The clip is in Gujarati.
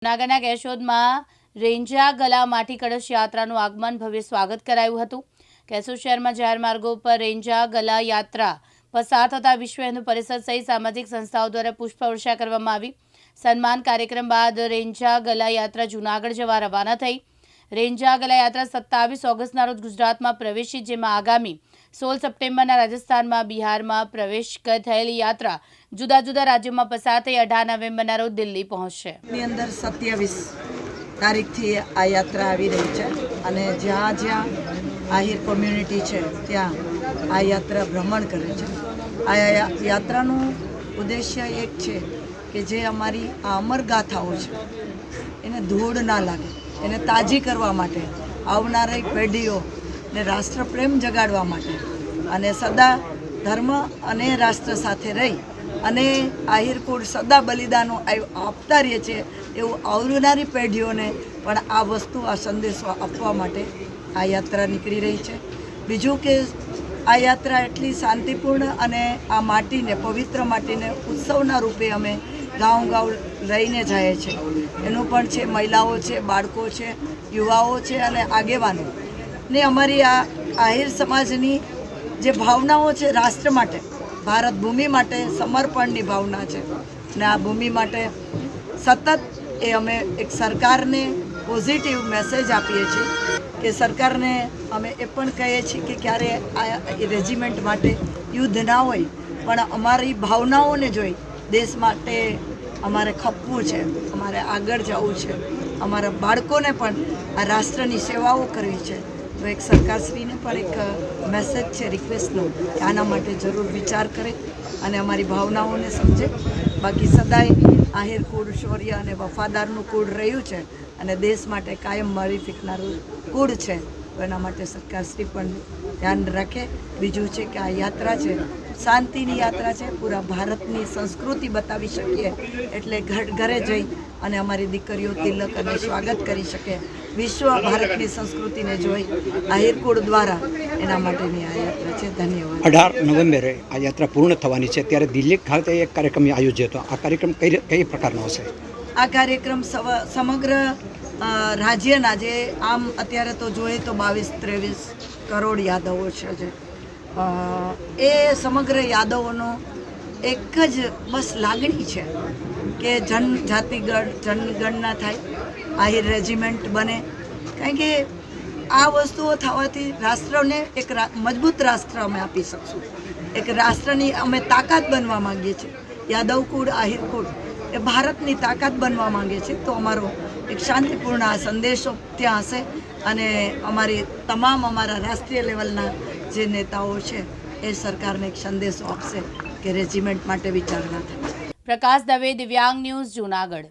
જૂનાગઢના કેશોદમાં રેંજા ગલા માટી કળશ યાત્રાનું આગમન ભવ્ય સ્વાગત કરાયું હતું। કેશોદ શહેરમાં જાહેર માર્ગો પર રેંજા ગલા યાત્રા પસાર થતા વિશ્વ હિન્દુ પરિષદ સહિત સામાજિક સંસ્થાઓ દ્વારા પુષ્પવર્ષા કરવામાં આવી। સન્માન કાર્યક્રમ બાદ રેંજા ગલા યાત્રા જૂનાગઢ જવા રવાના થઈ। રેંજા ગલા યાત્રા 27 ઓગસ્ટના રોજ ગુજરાતમાં પ્રવેશી, જેમાં આગામી 16 સપ્ટેમ્બરના રાજસ્થાનમાં, બિહારમાં પ્રવેશ થયેલી યાત્રા જુદા જુદા રાજ્યોમાં પસાર થઈ 18 નવેમ્બરના રોજ દિલ્હી પહોંચશે। ની અંદર 27 તારીખથી આ યાત્રા આવી રહી છે અને જ્યાં જ્યાં આહિર કોમ્યુનિટી છે ત્યાં આ યાત્રા ભ્રમણ કરે છે। આ યાત્રાનું ઉદ્દેશ્ય એક છે કે જે અમારી આ અમરગાથાઓ છે એને ધૂળ ના લાગે, એને તાજી કરવા માટે, આવનારી પેઢીઓને રાષ્ટ્રપ્રેમ જગાડવા માટે અને સદા ધર્મ અને રાષ્ટ્ર સાથે રહી અને આહિર કુળ સદા બલિદાનો આપતા રહે છે એવું આવનારી પેઢીઓને પણ આ વસ્તુ, આ સંદેશો આપવા માટે આ યાત્રા નીકળી રહી છે। બીજું કે આ યાત્રા એટલી શાંતિપૂર્ણ અને આ માટીને, પવિત્ર માટીને ઉત્સવના રૂપે અમે ગાંવ લઈને જાય છે। એનું પણ છે, મહિલાઓ છે, બાળકો છે, યુવાઓ છે અને આગેવાનો ને અમારી આ આહિર સમાજની જે ભાવનાઓ છે રાષ્ટ્ર માટે, ભારત ભૂમિ માટે સમર્પણની ભાવના છે અને આ ભૂમિ માટે સતત એ અમે એક સરકારને પોઝિટિવ મેસેજ આપીએ છીએ કે સરકારને અમે એ પણ કહીએ છીએ કે ક્યારે આ રેજિમેન્ટ માટે યુદ્ધ ના હોય, પણ અમારી ભાવનાઓને જોઈ દેશ માટે અમારે ખપવું છે, અમારે આગળ જવું છે, અમારા બાળકોને પણ આ રાષ્ટ્રની સેવાઓ કરવી છે। તો એક સરકારશ્રીને પણ એક મેસેજ છે, રિક્વેસ્ટનો, કે આના માટે જરૂર વિચાર કરે અને અમારી ભાવનાઓને સમજે। બાકી સદાય આહિર કુળ શૌર્ય અને વફાદારનું કુળ રહ્યું છે અને દેશ માટે કાયમ મળી ફીકનારું કુળ છે, તો એના માટે સરકારશ્રી પણ ધ્યાન રાખે। બીજું છે કે આ યાત્રા છે શાંતિની યાત્રા છે, પૂરા ભારતની સંસ્કૃતિ બતાવી શકીએ એટલે ઘરે જઈ અને અમારી દીકરીઓ તિલક અને સ્વાગત કરી શકે, વિશ્વ ભારતની સંસ્કૃતિને જોઈ આહિર કુળ દ્વારા, એના માટેની આ યાત્રા છે। ધન્યવાદ। 18 નવેમ્બરે આ યાત્રા પૂર્ણ થવાની છે, ત્યારે દિલ્હી ખાતે એક કાર્યક્રમ આયોજિત હતો। આ કાર્યક્રમ કઈ પ્રકારનો હશે? આ કાર્યક્રમ સમગ્ર રાજ્યના, જે આમ અત્યારે તો જોઈએ તો 22-23 કરોડ યાદવો છે, જે એ સમગ્ર યાદવોનો એક જ બસ લાગણી છે કે જનગણના થાય, આહિર રેજિમેન્ટ બને, કારણ કે આ વસ્તુઓ થવાથી રાષ્ટ્રને એક મજબૂત રાષ્ટ્ર અમે આપી શકશું, એક રાષ્ટ્રની અમે તાકાત બનવા માંગીએ છીએ। યાદવ કુળ, આહિર કુળ એ ભારતની તાકાત બનવા માંગે છે, તો અમારો એક શાંતિપૂર્ણ આ સંદેશો ત્યાં હશે અને અમારી તમામ અમારા રાષ્ટ્રીય લેવલના જે નેતાઓ છે એ સરકારને એક સંદેશો આપશે કે રેજિમેન્ટ માટે વિચારણા થાય। પ્રકાશ દવે, દિવ્યાંગ ન્યૂઝ, જૂનાગઢ।